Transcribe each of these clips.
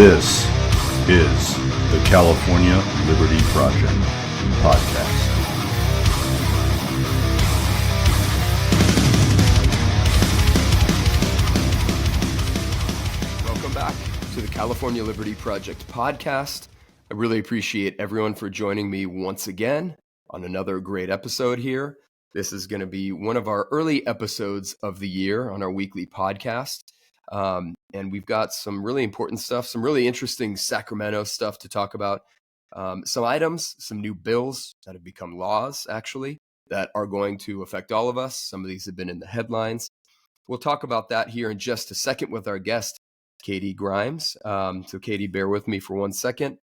This is the California Liberty Project podcast. Welcome back to the California Liberty Project podcast. I really appreciate everyone for joining me once again on another great episode here. This is going to be one of our early episodes of the year on our weekly podcast. And we've got some really important stuff, some really interesting Sacramento stuff to talk about. Some items, some new bills that have become laws, actually, that are going to affect all of us. Some of these have been in the headlines. We'll talk about that here in just a second with our guest, Katy Grimes. So Katy, bear with me for 1 second.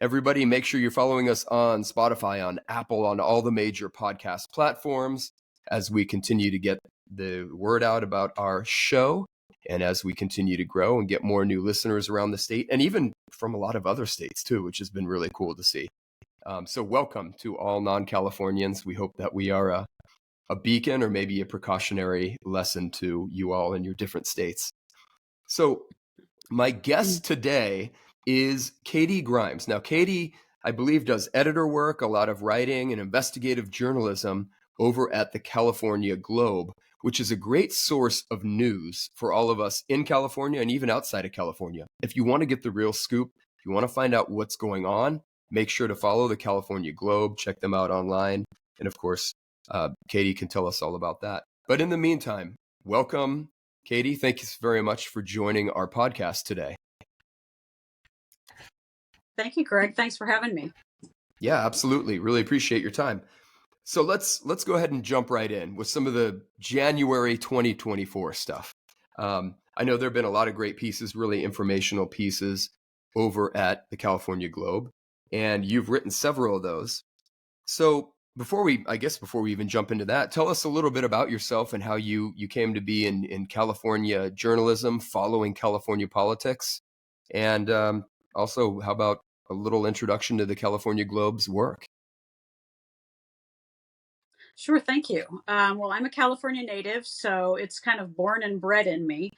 Everybody, make sure you're following us on Spotify, on Apple, on all the major podcast platforms as we continue to get the word out about our show. And as we continue to grow and get more new listeners around the state, and even from a lot of other states too, which has been really cool to see. So welcome to all non-Californians. We hope that we are a beacon or maybe a precautionary lesson to you all in your different states. So my guest today is Katy Grimes. Now, Katy, I believe, does editor work, a lot of writing and investigative journalism over at the California Globe, which is a great source of news for all of us in California and even outside of California. If you want to get the real scoop, if you want to find out what's going on, make sure to follow the California Globe, check them out online. And of course, Katy can tell us all about that. But in the meantime, welcome, Katy. Thank you very much for joining our podcast today. Thank you, Greg. Thanks for having me. Yeah, absolutely. Really appreciate your time. So let's go ahead and jump right in with some of the January 2024 stuff. I know there have been a lot of great pieces, really informational pieces over at the California Globe, and you've written several of those. So before we even jump into that, tell us a little bit about yourself and how you came to be in California journalism, following California politics, and also how about a little introduction to the California Globe's work? Sure, thank you. Well, I'm a California native, so it's kind of born and bred in me.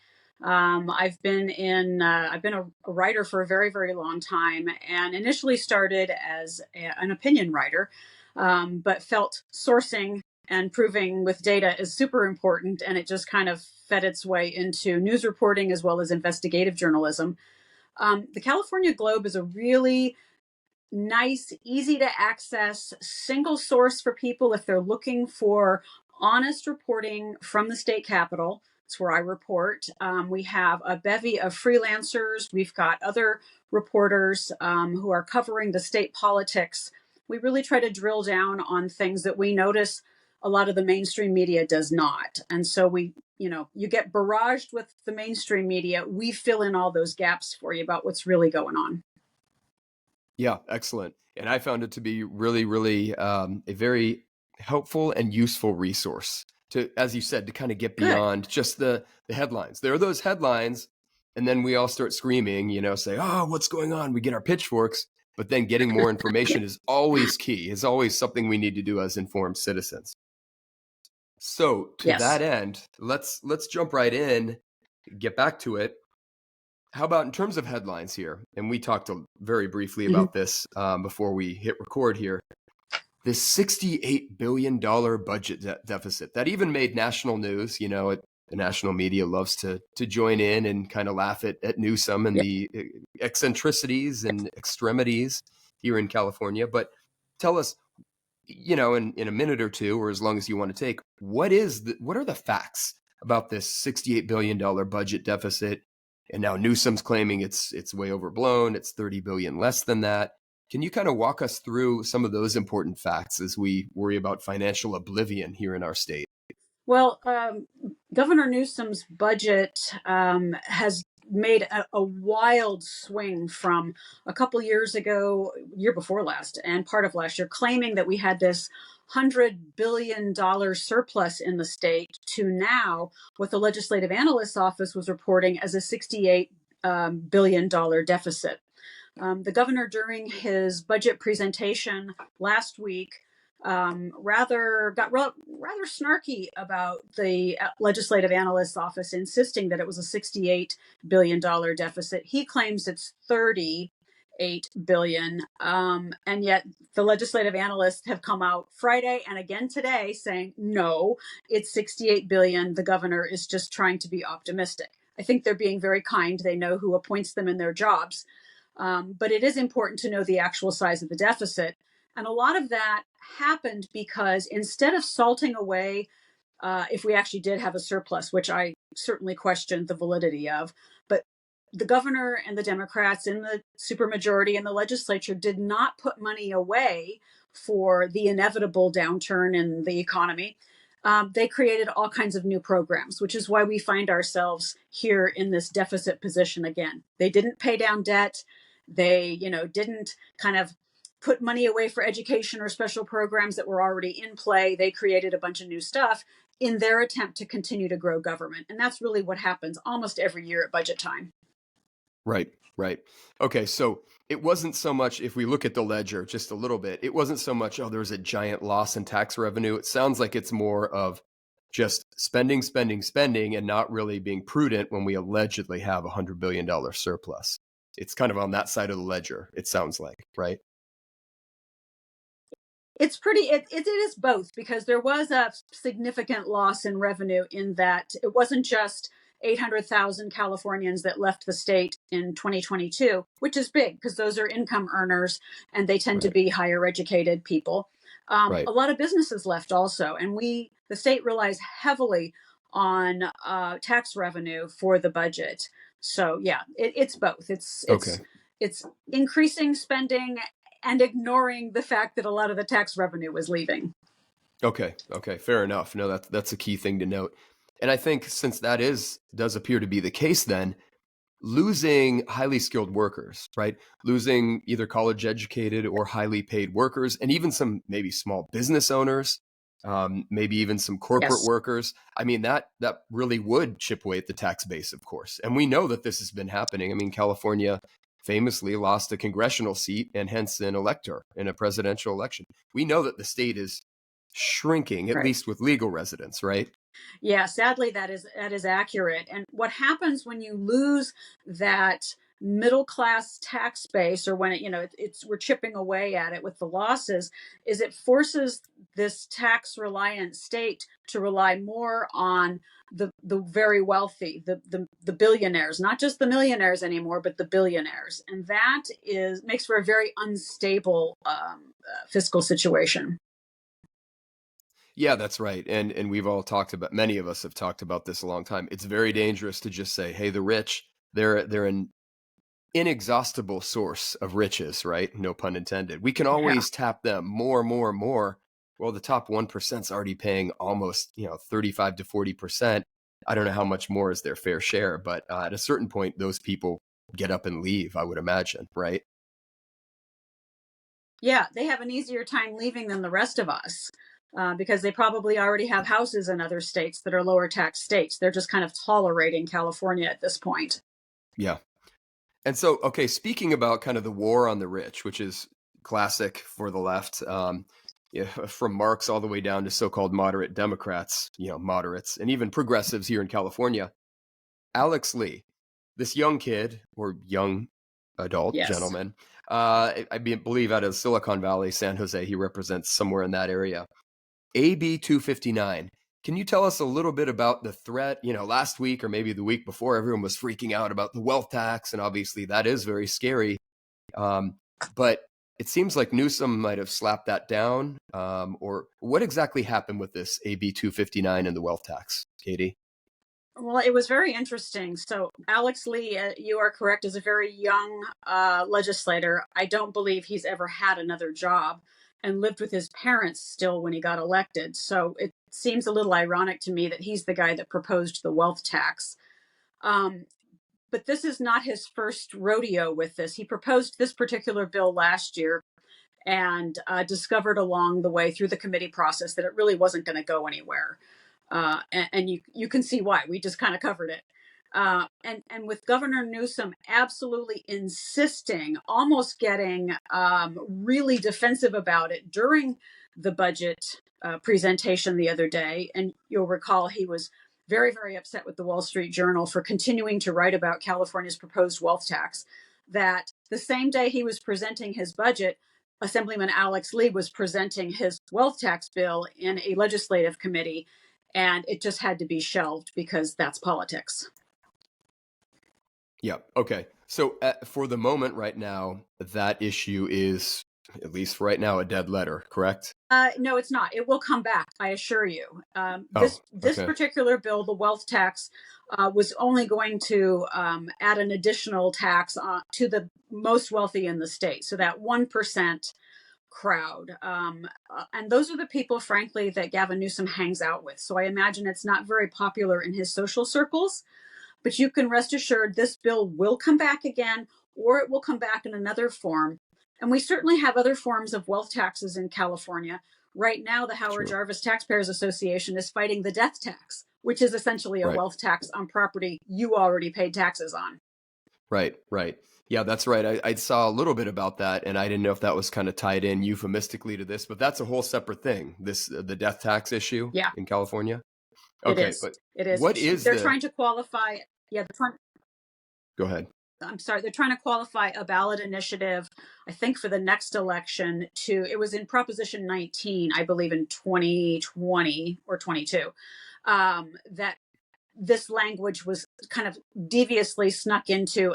I've been a writer for a very, very long time, and initially started as an opinion writer, but felt sourcing and proving with data is super important, and it just kind of fed its way into news reporting as well as investigative journalism. The California Globe is a really nice, easy to access, single source for people if they're looking for honest reporting from the state capitol. It's where I report. We have a bevy of freelancers. We've got other reporters who are covering the state politics. We really try to drill down on things that we notice a lot of the mainstream media does not. And so you get barraged with the mainstream media. We fill in all those gaps for you about what's really going on. Yeah, excellent. And I found it to be really, really a very helpful and useful resource to, as you said, to kind of get beyond just the headlines. There are those headlines, and then we all start screaming, say, oh, what's going on? We get our pitchforks, but then getting more information is always key, is always something we need to do as informed citizens. So to that end, let's jump right in, get back to it. How about in terms of headlines here? And we talked very briefly about this before we hit record here. This $68 billion budget deficit that even made national news. The national media loves to join in and kind of laugh at Newsom and the eccentricities and extremities here in California. But tell us, in a minute or two, or as long as you want to take, what are the facts about this $68 billion budget deficit? And now Newsom's claiming it's way overblown. It's 30 billion less than that. Can you kind of walk us through some of those important facts as we worry about financial oblivion here in our state? Well, Governor Newsom's budget has made a wild swing from a couple years ago, year before last, and part of last year, claiming that we had this $100 billion surplus in the state to now what the Legislative Analyst's Office was reporting as a $68 billion deficit. The governor, during his budget presentation last week, rather snarky about the legislative analyst's office insisting that it was a $68 billion deficit. He claims it's 38 billion, and yet the legislative analysts have come out Friday and again today saying no, it's 68 billion. The governor is just trying to be optimistic. I think they're being very kind. They know who appoints them in their jobs. But it is important to know the actual size of the deficit. And a lot of that happened because instead of salting away, if we actually did have a surplus, which I certainly questioned the validity of, but the governor and the Democrats in the supermajority in the legislature did not put money away for the inevitable downturn in the economy. They created all kinds of new programs, which is why we find ourselves here in this deficit position again. They didn't pay down debt. They, didn't kind of put money away for education or special programs that were already in play. They created a bunch of new stuff in their attempt to continue to grow government. And that's really what happens almost every year at budget time. Right. Okay, so it wasn't so much, if we look at the ledger just a little bit, it wasn't so much, there's a giant loss in tax revenue. It sounds like it's more of just spending, and not really being prudent when we allegedly have $100 billion surplus. It's kind of on that side of the ledger, it sounds like, right? It's it is both, because there was a significant loss in revenue in that it wasn't just 800,000 Californians that left the state in 2022, which is big because those are income earners and they tend to be higher educated people. A lot of businesses left also. And the state relies heavily on tax revenue for the budget. So yeah, it's both. It's increasing spending and ignoring the fact that a lot of the tax revenue was leaving. Okay, fair enough. No, that's a key thing to note. And I think since that does appear to be the case, then losing highly skilled workers, right? Losing either college educated or highly paid workers, and even some maybe small business owners, maybe even some corporate workers. I mean, that really would chip away at the tax base, of course. And we know that this has been happening. I mean, California famously lost a congressional seat and hence an elector in a presidential election. We know that the state is shrinking, at least with legal residents, right? Yeah, sadly, that is accurate. And what happens when you lose that middle class tax base, or when we're chipping away at it with the losses, is it forces this tax reliant state to rely more on the very wealthy, the billionaires, not just the millionaires anymore, but the billionaires, and that makes for a very unstable fiscal situation. Yeah, that's right. And we've all many of us have talked about this a long time. It's very dangerous to just say, hey, the rich, they're an inexhaustible source of riches, right? No pun intended. We can always tap them more. Well, the top 1%'s already paying almost, 35 to 40%. I don't know how much more is their fair share, but at a certain point, those people get up and leave, I would imagine, right? Yeah, they have an easier time leaving than the rest of us. Because they probably already have houses in other states that are lower tax states. They're just kind of tolerating California at this point. Yeah. And so, okay, speaking about kind of the war on the rich, which is classic for the left, from Marx all the way down to so-called moderate Democrats, moderates, and even progressives here in California. Alex Lee, this young kid or young adult gentleman, I believe out of Silicon Valley, San Jose, he represents somewhere in that area. AB 259. Can you tell us a little bit about the threat? Last week or maybe the week before, everyone was freaking out about the wealth tax, and obviously that is very scary. But it seems like Newsom might have slapped that down. Or what exactly happened with this AB 259 and the wealth tax, Katie? Well, it was very interesting. So Alex Lee, you are correct, is a very young legislator. I don't believe he's ever had another job, and lived with his parents still when he got elected. So it seems a little ironic to me that he's the guy that proposed the wealth tax. But this is not his first rodeo with this. He proposed this particular bill last year and discovered along the way through the committee process that it really wasn't going to go anywhere. And you can see why. We just kind of covered it. And with Governor Newsom absolutely insisting, almost getting really defensive about it during the budget presentation the other day. And you'll recall he was very, very upset with the Wall Street Journal for continuing to write about California's proposed wealth tax. That the same day he was presenting his budget, Assemblyman Alex Lee was presenting his wealth tax bill in a legislative committee, and it just had to be shelved because that's politics. Yeah. Okay. So for the moment right now, that issue is, at least for right now, a dead letter, correct? No, it's not. It will come back, I assure you. This okay. particular bill, the wealth tax, was only going to add an additional tax to the most wealthy in the state. So that 1% crowd. And those are the people, frankly, that Gavin Newsom hangs out with. So I imagine it's not very popular in his social circles. But you can rest assured this bill will come back again, or it will come back in another form. And we certainly have other forms of wealth taxes in California. Right now, the Howard Jarvis Taxpayers Association is fighting the death tax, which is essentially a wealth tax on property you already paid taxes on. Right. Yeah, that's right. I saw a little bit about that, and I didn't know if that was kind of tied in euphemistically to this, but that's a whole separate thing, the death tax issue in California. Okay, it is. But it is. What is they're trying to qualify? Yeah, Go ahead. I'm sorry. They're trying to qualify a ballot initiative, I think, for the next election. It was in Proposition 19, I believe, in 2020 or 22, that this language was kind of deviously snuck into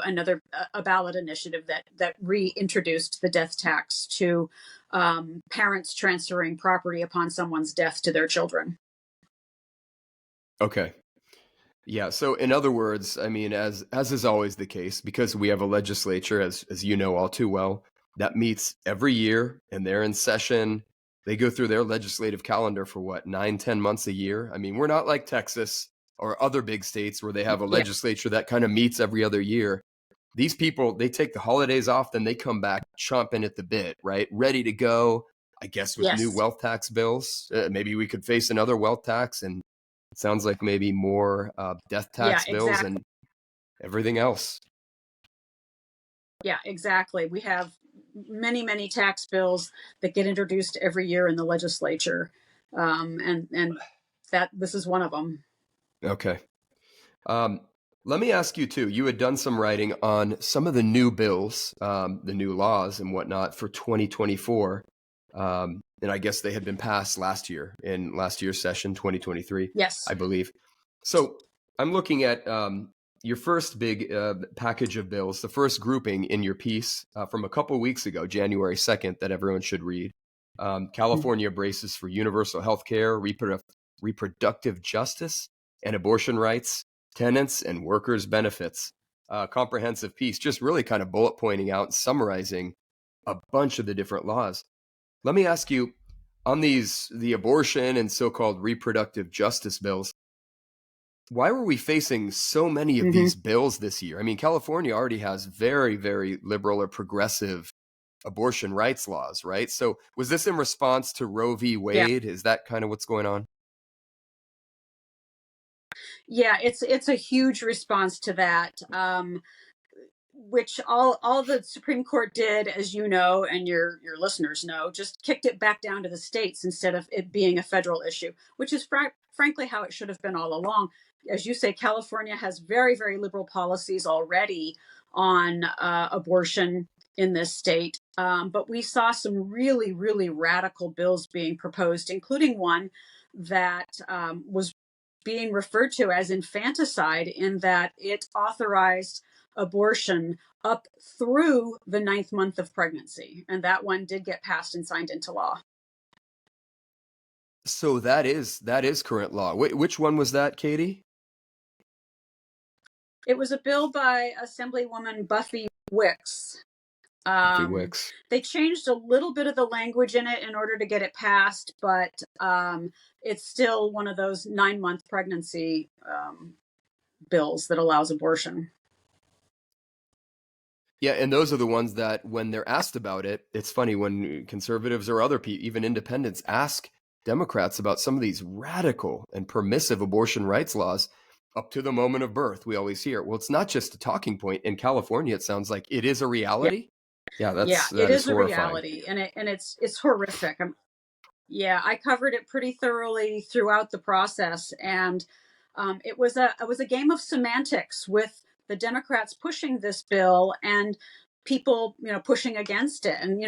a ballot initiative that reintroduced the death tax to parents transferring property upon someone's death to their children. Okay. Yeah. So in other words, I mean, as is always the case, because we have a legislature, as you know all too well, that meets every year and they're in session. They go through their legislative calendar for 9-10 months a year. I mean, we're not like Texas or other big states where they have a legislature that kind of meets every other year. These people, they take the holidays off, then they come back chomping at the bit, right? Ready to go, I guess, with new wealth tax bills. Maybe we could face another wealth tax, and it sounds like maybe more death tax bills and everything else. Yeah, exactly. We have many, many tax bills that get introduced every year in the legislature. And that this is one of them. Okay. Let me ask you too, you had done some writing on some of the new bills, the new laws and whatnot for 2024. And I guess they had been passed last year in last year's session, 2023. Yes, I believe. So I'm looking at your first big package of bills, the first grouping in your piece from a couple weeks ago, January 2nd, that everyone should read. California braces for universal health care, reproductive justice, and abortion rights, tenants and workers' benefits. Comprehensive piece, just really kind of bullet pointing out and summarizing a bunch of the different laws. Let me ask you, on the abortion and so-called reproductive justice bills, why were we facing so many of these bills this year? I mean, California already has very, very liberal or progressive abortion rights laws, right? So was this in response to Roe v. Wade? Is that kind of what's going on? Yeah, it's a huge response to that. Which all the Supreme Court did, as you know, and your listeners know, just kicked it back down to the states instead of it being a federal issue, which is frankly how it should have been all along. As you say, California has very, very liberal policies already on abortion in this state. But we saw some really, really radical bills being proposed, including one that was being referred to as infanticide, in that it authorized abortion up through the 9th month of pregnancy. And that one did get passed and signed into law. So that is current law. Which one was that, Katy? It was a bill by Assemblywoman Buffy Wicks. They changed a little bit of the language in it in order to get it passed, but it's still one of those 9-month pregnancy bills that allows abortion. Yeah, and those are the ones that when they're asked about it, it's funny when conservatives or other people, even independents, ask Democrats about some of these radical and permissive abortion rights laws, up to the moment of birth. We always hear, well, it's not just a talking point. In California, it sounds like it is a reality. Yeah, Yeah, it that is is a horrifying. reality, and it's horrific. Yeah, I covered it pretty thoroughly throughout the process, and it was a game of semantics with the Democrats pushing this bill and people, pushing against it. And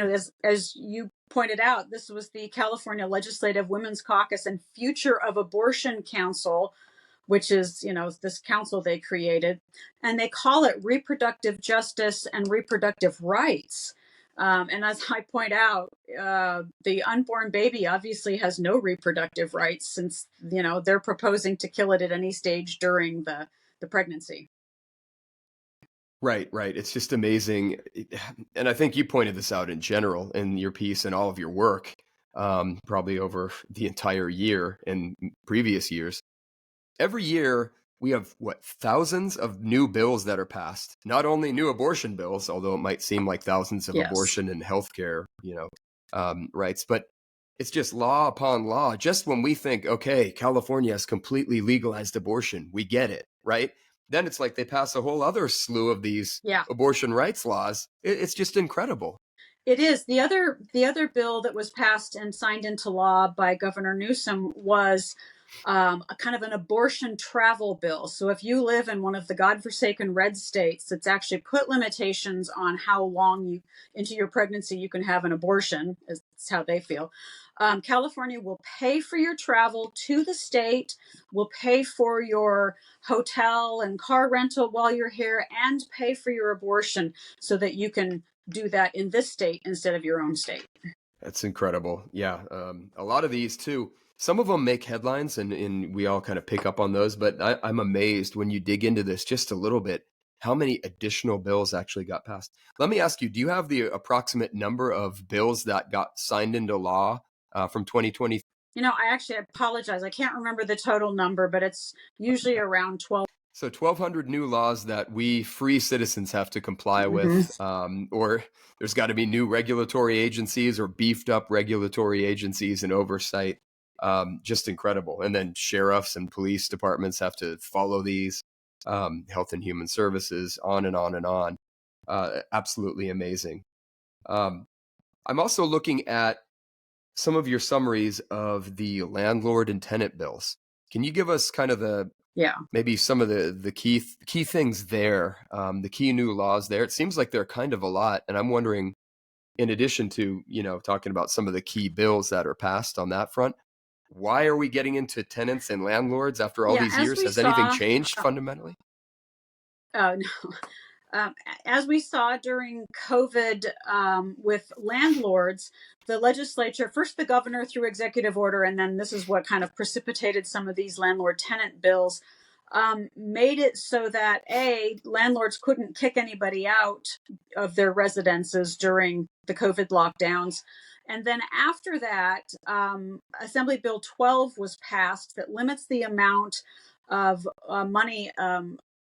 as you pointed out, this was the California Legislative Women's Caucus and Future of Abortion Council, which is, this council they created, and they call it reproductive justice and reproductive rights. And as I point out, the unborn baby obviously has no reproductive rights since, they're proposing to kill it at any stage during the pregnancy. Right, right. It's just amazing. And I think you pointed this out in general in your piece and all of your work, probably over the entire year and previous years. Every year, we have thousands of new bills that are passed. Not only new abortion bills, although it might seem like thousands of Yes. abortion and healthcare, rights, but it's just law upon law. Just when we think, okay, California has completely legalized abortion, we get it, right? Then it's like they pass a whole other slew of these abortion rights laws. It's just incredible. It is. The other bill that was passed and signed into law by Governor Newsom was a kind of an abortion travel bill. So if you live in one of the godforsaken red states, it's actually put limitations on how long into your pregnancy you can have an abortion. Is how they feel. California will pay for your travel to the state, will pay for your hotel and car rental while you're here, and pay for your abortion so that you can do that in this state instead of your own state. That's incredible. Yeah. A lot of these too, some of them make headlines and we all kind of pick up on those, but I'm amazed when you dig into this just a little bit, how many additional bills actually got passed. Let me ask you, do you have the approximate number of bills that got signed into law from 2020? I actually apologize. I can't remember the total number, but it's usually around 12. So 1,200 new laws that we free citizens have to comply with, or there's got to be new regulatory agencies or beefed up regulatory agencies and oversight. Just incredible. And then sheriffs and police departments have to follow these, Health and Human Services, on and on and on. Absolutely amazing. I'm also looking at some of your summaries of the landlord and tenant bills. Can you give us kind of maybe some of the key things there, the key new laws there? It seems like they're kind of a lot. And I'm wondering, in addition to, talking about some of the key bills that are passed on that front, why are we getting into tenants and landlords after all these years? Has anything changed fundamentally? No. As we saw during COVID with landlords, the legislature, first the governor through executive order, and then this is what kind of precipitated some of these landlord tenant bills, made it so that landlords couldn't kick anybody out of their residences during the COVID lockdowns. And then after that, Assembly Bill 12 was passed that limits the amount of money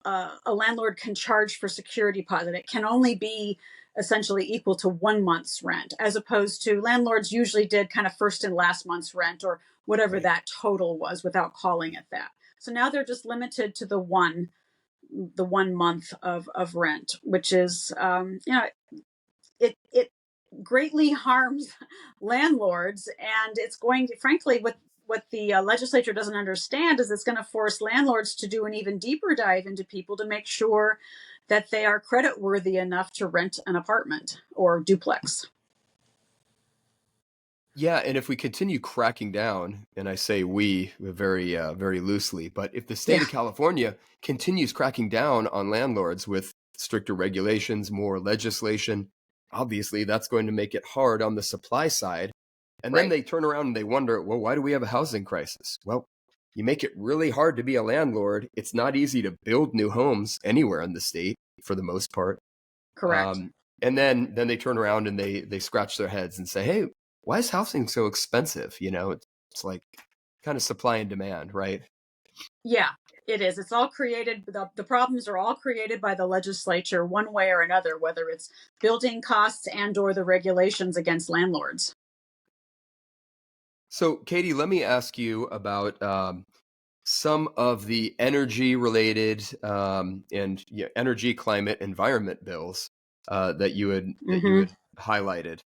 a landlord can charge for security deposit. It can only be essentially equal to 1 month's rent, as opposed to landlords usually did kind of first and last month's rent or whatever that total was without calling it that. So now they're just limited to the 1 month of rent, which is, it greatly harms landlords. And it's going to, frankly, what the legislature doesn't understand is it's going to force landlords to do an even deeper dive into people to make sure that they are credit worthy enough to rent an apartment or duplex. Yeah, and if we continue cracking down, and I say we very, very loosely, but if the state of California continues cracking down on landlords with stricter regulations, more legislation, obviously that's going to make it hard on the supply side. And then they turn around and they wonder, well, why do we have a housing crisis? Well, you make it really hard to be a landlord. It's not easy to build new homes anywhere in the state for the most part. Correct. And then they turn around and they scratch their heads and say, hey, why is housing so expensive? It's like kind of supply and demand, right? Yeah, it is. It's all created. The problems are all created by the legislature one way or another, whether it's building costs and or the regulations against landlords. So, Katy, let me ask you about some of the energy related and energy, climate, environment bills that you Hmm. had highlighted.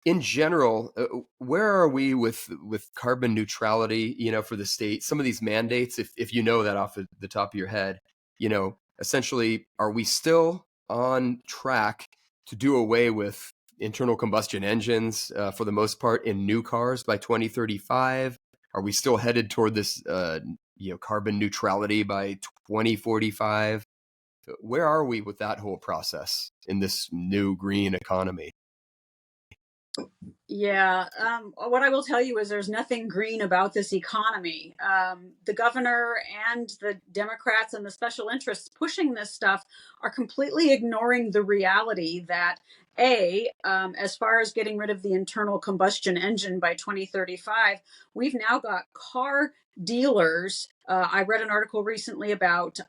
In general, where are we with carbon neutrality? For the state, some of these mandates, if you know that off the top of your head, essentially, are we still on track to do away with internal combustion engines for the most part in new cars by 2035? Are we still headed toward this carbon neutrality by 2045? Where are we with that whole process in this new green economy? Yeah. What I will tell you is there's nothing green about this economy. The governor and the Democrats and the special interests pushing this stuff are completely ignoring the reality that as far as getting rid of the internal combustion engine by 2035, we've now got car dealers. I read an article recently about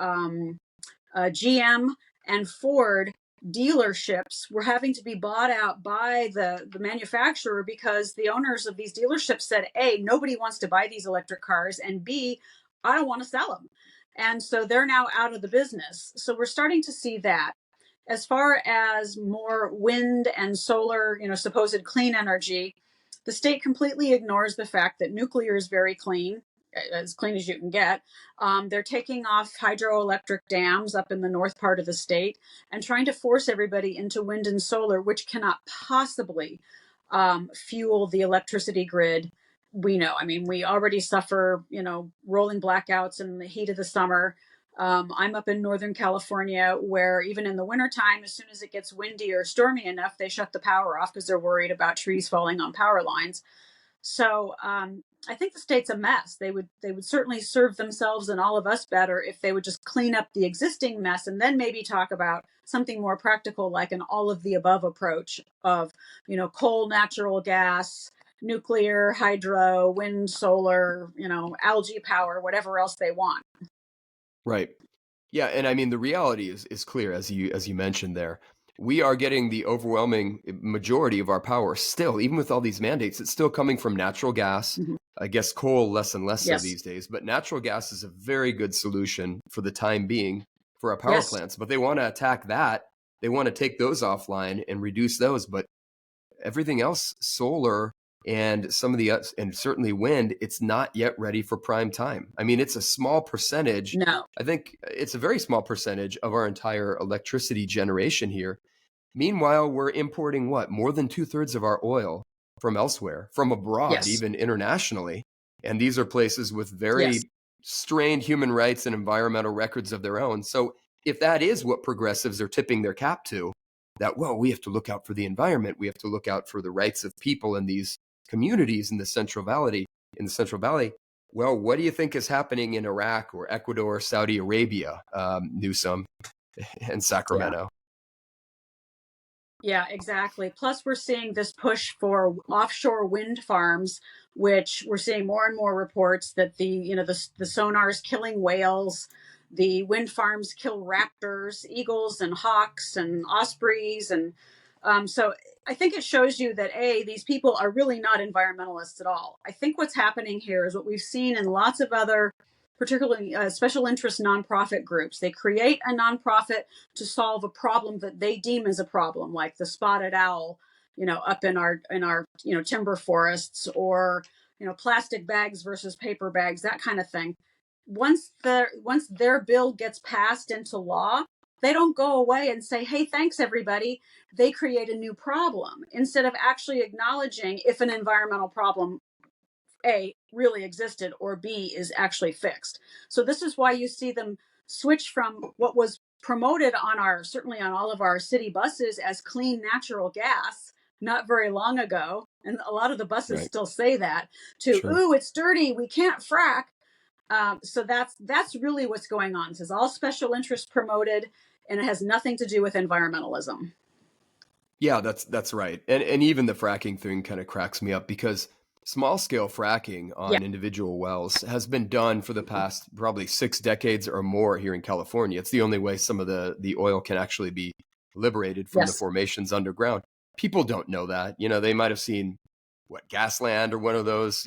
GM and Ford dealerships were having to be bought out by the manufacturer because the owners of these dealerships said, A, nobody wants to buy these electric cars, and B, I don't want to sell them. And so they're now out of the business. So we're starting to see that. As far as more wind and solar, supposed clean energy, the state completely ignores the fact that nuclear is very clean, as clean as you can get. They're taking off hydroelectric dams up in the north part of the state and trying to force everybody into wind and solar, which cannot possibly fuel the electricity grid. We know. I mean, we already suffer, rolling blackouts in the heat of the summer. I'm up in Northern California, where even in the wintertime, as soon as it gets windy or stormy enough, they shut the power off because they're worried about trees falling on power lines. So I think the state's a mess. They would certainly serve themselves and all of us better if they would just clean up the existing mess and then maybe talk about something more practical, like an all of the above approach of, coal, natural gas, nuclear, hydro, wind, solar, algae power, whatever else they want. Right. Yeah, and I mean the reality is clear, as you mentioned there. We are getting the overwhelming majority of our power still, even with all these mandates. It's still coming from natural gas. Mm-hmm. I guess coal less and less so Yes. these days, but natural gas is a very good solution for the time being for our power Yes. plants. But they want to attack that. They want to take those offline and reduce those. But everything else, solar and some of the and certainly wind, it's not yet ready for prime time. I mean, it's a small percentage. No. I think it's a very small percentage of our entire electricity generation here. Meanwhile, we're importing more than 2/3 of our oil from elsewhere, from abroad, Yes. even internationally. And these are places with very Yes. strained human rights and environmental records of their own. So if that is what progressives are tipping their cap to, that, we have to look out for the environment, we have to look out for the rights of people in these communities in the Central Valley, well, what do you think is happening in Iraq or Ecuador, Saudi Arabia, Newsom, and Sacramento? Yeah, exactly. Plus, we're seeing this push for offshore wind farms, which we're seeing more and more reports that the sonar is killing whales. The wind farms kill raptors, eagles, and hawks, and ospreys, and so I think it shows you that these people are really not environmentalists at all. I think what's happening here is what we've seen in lots of other, particularly special interest nonprofit groups. They create a nonprofit to solve a problem that they deem as a problem, like the spotted owl, up in our timber forests, or plastic bags versus paper bags, that kind of thing. Once their bill gets passed into law, they don't go away and say, hey, thanks everybody. They create a new problem instead of actually acknowledging if an environmental problem A, really existed, or B, is actually fixed. So this is why you see them switch from what was promoted certainly on all of our city buses as clean natural gas not very long ago, and a lot of the buses still say that, to, ooh, it's dirty, we can't frack. So that's really what's going on. This is all special interest promoted, and it has nothing to do with environmentalism. Yeah, that's right. And even the fracking thing kind of cracks me up, because small scale fracking on individual wells has been done for the past probably 6 decades or more here in California. It's the only way some of the oil can actually be liberated from the formations underground. People don't know that. They might have seen Gasland or one of those,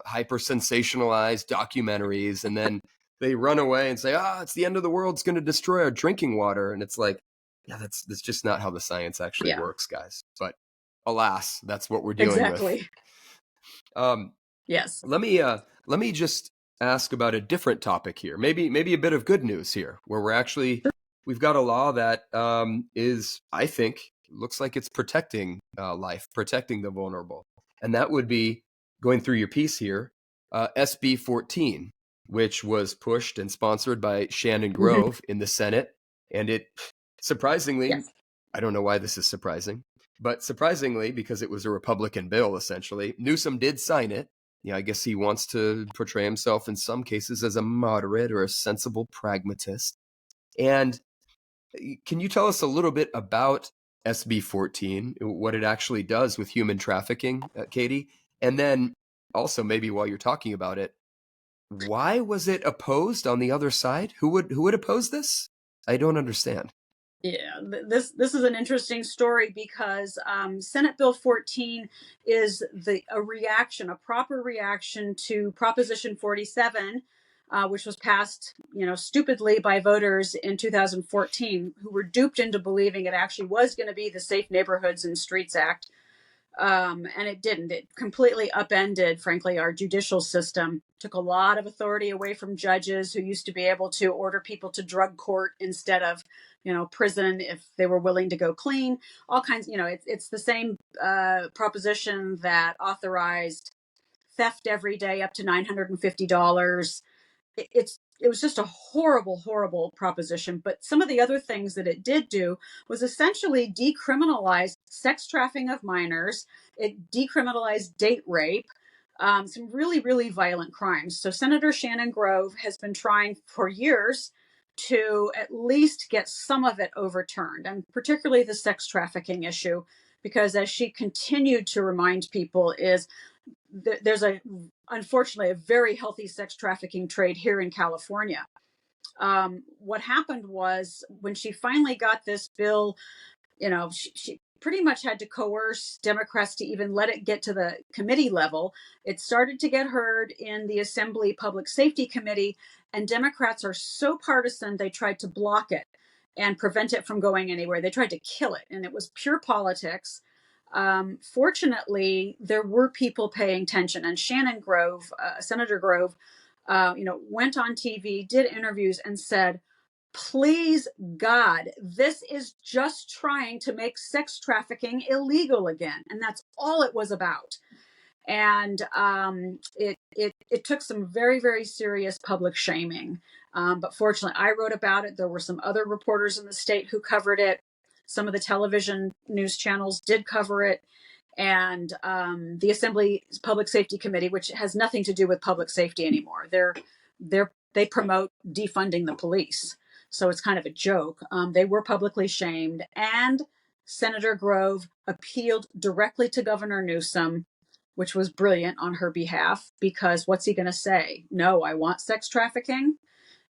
hyper sensationalized documentaries. And then they run away and say, it's the end of the world. It's going to destroy our drinking water. And it's like, yeah, that's just not how the science actually works, guys. But alas, that's what we're dealing with. Yes. Let me just ask about a different topic here. Maybe a bit of good news here, where we've got a law that is, I think, looks like it's protecting life, protecting the vulnerable. And that would be, going through your piece here, SB 14, which was pushed and sponsored by Shannon Grove in the Senate. And it, surprisingly, I don't know why this is surprising, but surprisingly, because it was a Republican bill, essentially, Newsom did sign it. I guess he wants to portray himself in some cases as a moderate or a sensible pragmatist. And can you tell us a little bit about SB 14, what it actually does with human trafficking, Katy? And then also, maybe while you're talking about it, why was it opposed on the other side? Who would oppose this? I don't understand. Yeah, this is an interesting story because Senate Bill 14 is a proper reaction to Proposition 47, which was passed, stupidly by voters in 2014, who were duped into believing it actually was going to be the Safe Neighborhoods and Streets Act. And it didn't. It completely upended, frankly, our judicial system, took a lot of authority away from judges who used to be able to order people to drug court instead of, prison if they were willing to go clean. All kinds, it's the same proposition that authorized theft every day up to $950. It was just a horrible proposition. But some of the other things that it did do was essentially decriminalize sex trafficking of minors. It decriminalized date rape, some really violent crimes. So Senator Shannon Grove has been trying for years to at least get some of it overturned, and particularly the sex trafficking issue, because as she continued to remind people, there's unfortunately a very healthy sex trafficking trade here in California. What happened was, when she finally got this bill, she pretty much had to coerce Democrats to even let it get to the committee level. It started to get heard in the Assembly Public Safety Committee, and Democrats are so partisan, they tried to block it and prevent it from going anywhere. They tried to kill it, and it was pure politics. Fortunately, there were people paying attention, and Shannon Grove, Senator Grove, went on TV, did interviews, and said, please God, this is just trying to make sex trafficking illegal again. And that's all it was about. And it took some very serious public shaming. But fortunately, I wrote about it. There were some other reporters in the state who covered it. Some of the television news channels did cover it. And the Assembly Public Safety Committee, which has nothing to do with public safety anymore, they promote defunding the police. So it's kind of a joke. They were publicly shamed, and Senator Grove appealed directly to Governor Newsom, which was brilliant on her behalf, because what's he going to say? No, I want sex trafficking.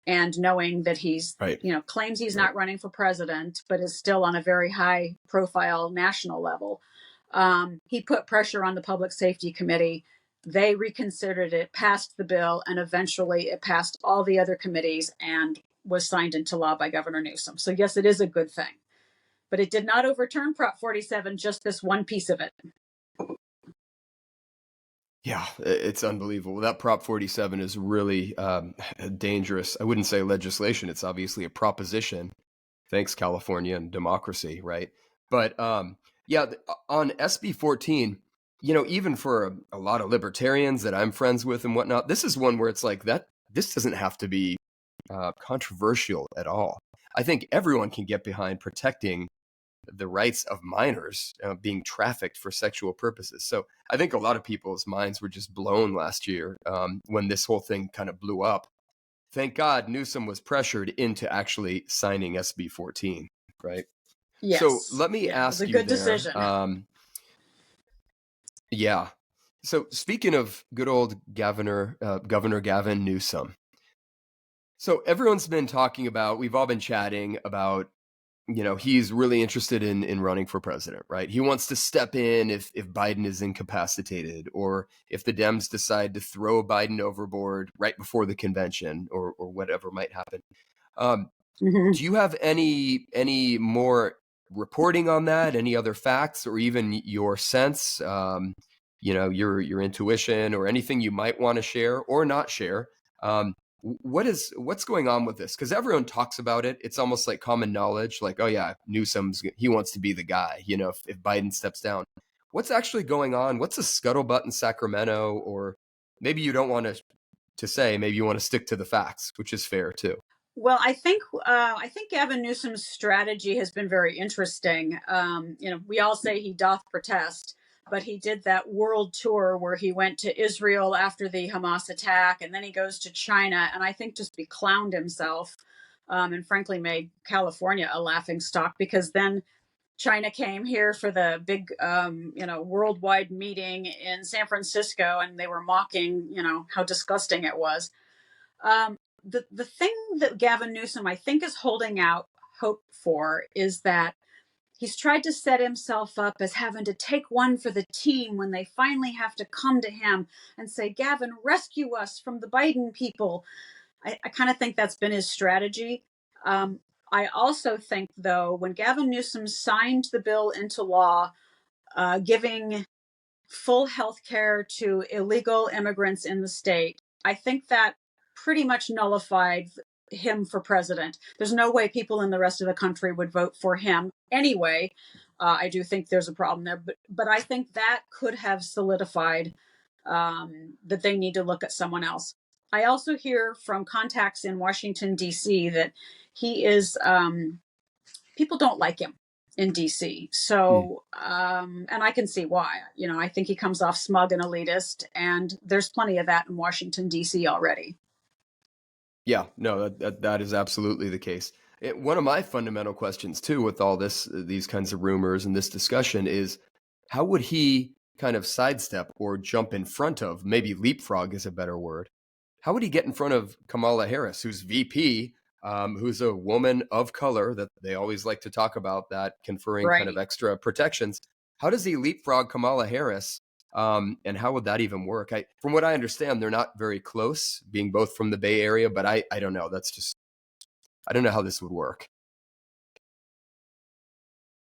And knowing that he's, claims he's not running for president, but is still on a very high profile national level. He put pressure on the Public Safety Committee. They reconsidered it, passed the bill, and eventually it passed all the other committees and was signed into law by Governor Newsom. So yes, it is a good thing. But it did not overturn Prop 47, just this one piece of it. Yeah, it's unbelievable. That Prop 47 is really dangerous. I wouldn't say legislation. It's obviously a proposition. Thanks, California and democracy, right? But on SB 14, even for a lot of libertarians that I'm friends with and whatnot, this is one where it's like that. This doesn't have to be controversial at all. I think everyone can get behind protecting the rights of minors being trafficked for sexual purposes. So I think a lot of people's minds were just blown last year when this whole thing kind of blew up. Thank God Newsom was pressured into actually signing SB 14, right? Yes. So let me ask you, it was a good decision. So speaking of good old Governor Gavin Newsom, so everyone's been talking about, we've all been chatting about he's really interested in running for president, right? He wants to step in if Biden is incapacitated, or if the Dems decide to throw Biden overboard right before the convention, or whatever might happen. Mhm. Do you have any more reporting on that? Any other facts, or even your sense, your intuition, or anything you might want to share or not share? What's going on with this? Because everyone talks about it. It's almost like common knowledge, like, oh yeah, he wants to be the guy, if Biden steps down. What's actually going on? What's the scuttlebutt in Sacramento? Or maybe you don't want to say, maybe you want to stick to the facts, which is fair too. Well, I think Gavin Newsom's strategy has been very interesting. We all say he doth protest, but he did that world tour where he went to Israel after the Hamas attack, and then he goes to China, and I think just beclowned himself, and frankly made California a laughing stock, because then China came here for the big, worldwide meeting in San Francisco, and they were mocking, how disgusting it was. The thing that Gavin Newsom, I think, is holding out hope for is that he's tried to set himself up as having to take one for the team when they finally have to come to him and say, Gavin, rescue us from the Biden people. I kind of think that's been his strategy. I also think, though, when Gavin Newsom signed the bill into law, giving full health care to illegal immigrants in the state, I think that pretty much nullified him for president. There's no way people in the rest of the country would vote for him anyway. I do think there's a problem there, but I think that could have solidified that they need to look at someone else. I also hear from contacts in Washington, D.C., that he is, people don't like him in DC. So, and I can see why. I think he comes off smug and elitist, and there's plenty of that in Washington, DC already. Yeah, no, that is absolutely the case. One of my fundamental questions too, with all these kinds of rumors and this discussion, is how would he kind of sidestep or jump in front of, maybe leapfrog is a better word. How would he get in front of Kamala Harris, who's VP, who's a woman of color that they always like to talk about, that conferring kind of Right. extra protections? How does he leapfrog Kamala Harris? And how would that even work? From what I understand, they're not very close, being both from the Bay Area, but I don't know. I don't know how this would work.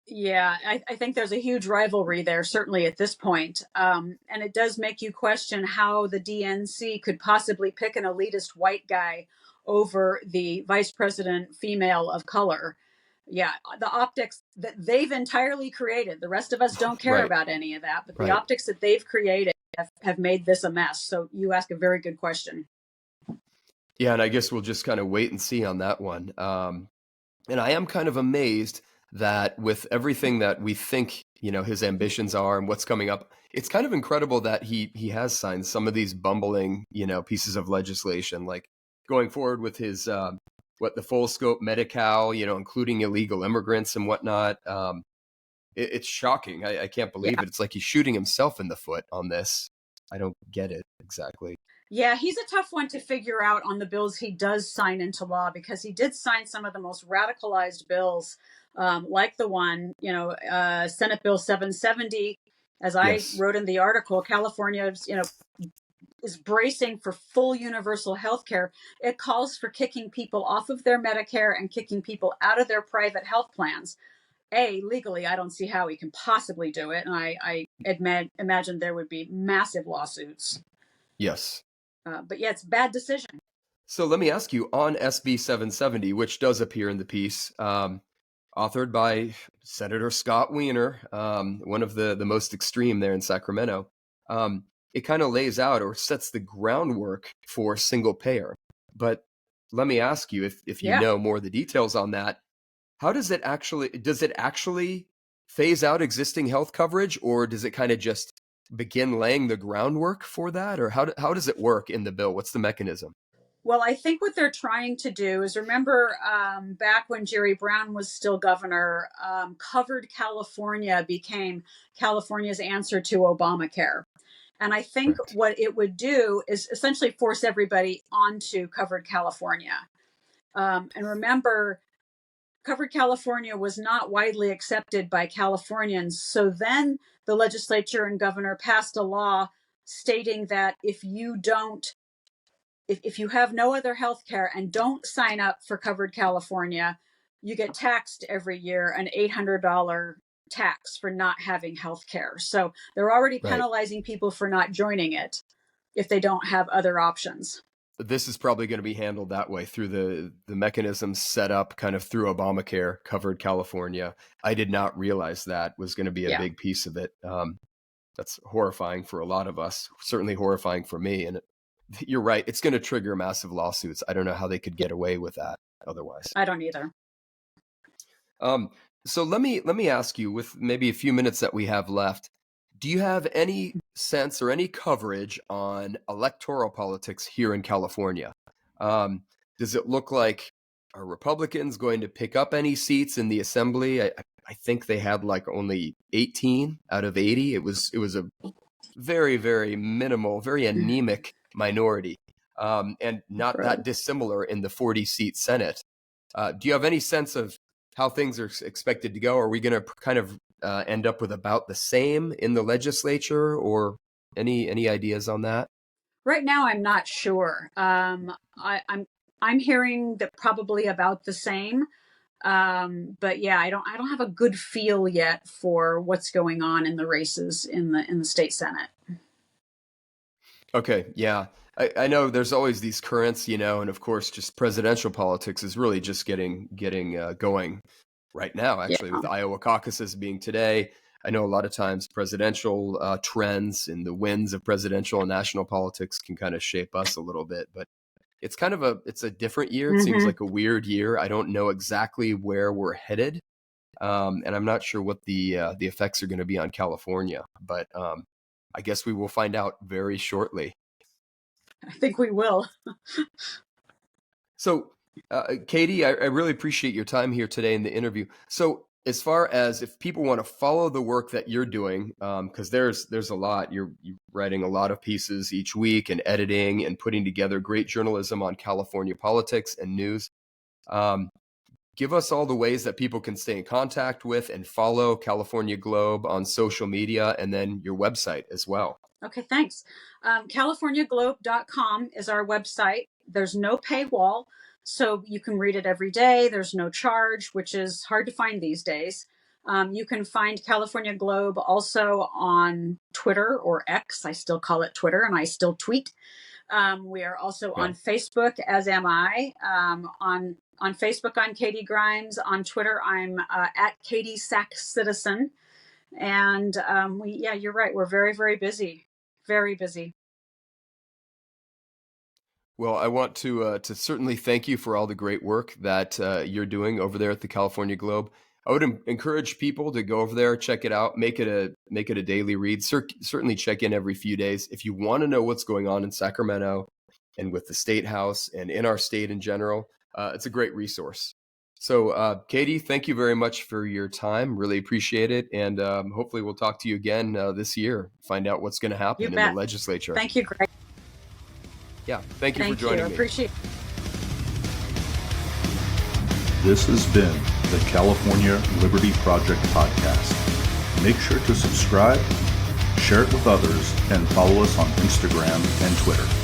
Yeah, I think there's a huge rivalry there, certainly at this point. And it does make you question how the DNC could possibly pick an elitist white guy over the vice president female of color. Yeah, the optics that they've entirely created. The rest of us don't care Right, about any of that, but the right. optics that they've created have made this a mess. So you ask a very good question. Yeah, and I guess we'll just kind of wait and see on that one. And I am kind of amazed that with everything that we think, his ambitions are and what's coming up, it's kind of incredible that he has signed some of these bumbling, pieces of legislation, like going forward with his the full scope Medi-Cal, including illegal immigrants and whatnot. It's shocking. I can't believe Yeah. it. It's like he's shooting himself in the foot on this. I don't get it exactly. Yeah, he's a tough one to figure out on the bills he does sign into law, because he did sign some of the most radicalized bills, like the one, Senate Bill 770. As I Yes. wrote in the article, California, is bracing for full universal health care. It calls for kicking people off of their Medicare and kicking people out of their private health plans. Legally, I don't see how he can possibly do it. And I imagine there would be massive lawsuits. Yes. But yeah, it's a bad decision. So let me ask you, on SB 770, which does appear in the piece, authored by Senator Scott Wiener, one of the most extreme there in Sacramento, it kind of lays out or sets the groundwork for single payer. But let me ask you, if you Yeah. know more of the details on that, does it actually phase out existing health coverage, or does it kind of just begin laying the groundwork for that? Or how does it work in the bill? What's the mechanism? Well, I think what they're trying to do is, remember, back when Jerry Brown was still governor, covered California became California's answer to Obamacare. And I think Correct. what it would do is essentially force everybody onto covered California. And remember, Covered California was not widely accepted by Californians. So then the legislature and governor passed a law stating that if you have no other health care and don't sign up for Covered California, you get taxed every year an $800 tax for not having health care. So they're already penalizing people for not joining it if they don't have other options. This is probably going to be handled that way through the mechanisms set up kind of through Obamacare, Covered California. I did not realize that was going to be a big piece of it. That's horrifying for a lot of us, certainly horrifying for me. And you're right. It's going to trigger massive lawsuits. I don't know how they could get away with that otherwise. I don't either. So let me ask you, with maybe a few minutes that we have left, do you have any sense or any coverage on electoral politics here in California? Does it look like, are Republicans going to pick up any seats in the assembly? I think they had like only 18 out of 80. It was a very, very minimal, very anemic minority, and not that dissimilar in the 40-seat Senate. Do you have any sense of how things are expected to go? Are we going to kind of end up with about the same in the legislature, or any ideas on that? Right now, I'm not sure. I'm hearing that probably about the same. But yeah, I don't have a good feel yet for what's going on in the races in the state Senate. Okay, yeah. I know there's always these currents, and of course, just presidential politics is really just getting going right now, actually, with Iowa caucuses being today. I know a lot of times presidential trends and the winds of presidential and national politics can kind of shape us a little bit, but it's kind of it's a different year. It seems like a weird year. I don't know exactly where we're headed. And I'm not sure what the effects are going to be on California, but I guess we will find out very shortly. I think we will. So, Katy, I really appreciate your time here today in the interview. So, as far as if people want to follow the work that you're doing, because there's a lot, you're writing a lot of pieces each week and editing and putting together great journalism on California politics and news. Give us all the ways that people can stay in contact with and follow California Globe on social media, and then your website as well. Okay, thanks. CaliforniaGlobe.com is our website. There's no paywall, so you can read it every day. There's no charge, which is hard to find these days. You can find California Globe also on Twitter, or X. I still call it Twitter, and I still tweet. We are also on Facebook, as am I. On Facebook, I'm Katy Grimes. On Twitter, I'm at Katy Sack Citizen. And you're right. We're very, very busy. Very busy. Well, I want to certainly thank you for all the great work that you're doing over there at the California Globe. I would encourage people to go over there, check it out, make it a daily read. Certainly check in every few days. If you want to know what's going on in Sacramento and with the State House and in our state in general, it's a great resource. So, Katy, thank you very much for your time. Really appreciate it. And hopefully we'll talk to you again this year, find out what's going to happen in the legislature. Thank you, Greg. Yeah, thank you for joining me. Appreciate it. This has been the California Liberty Project podcast. Make sure to subscribe, share it with others, and follow us on Instagram and Twitter.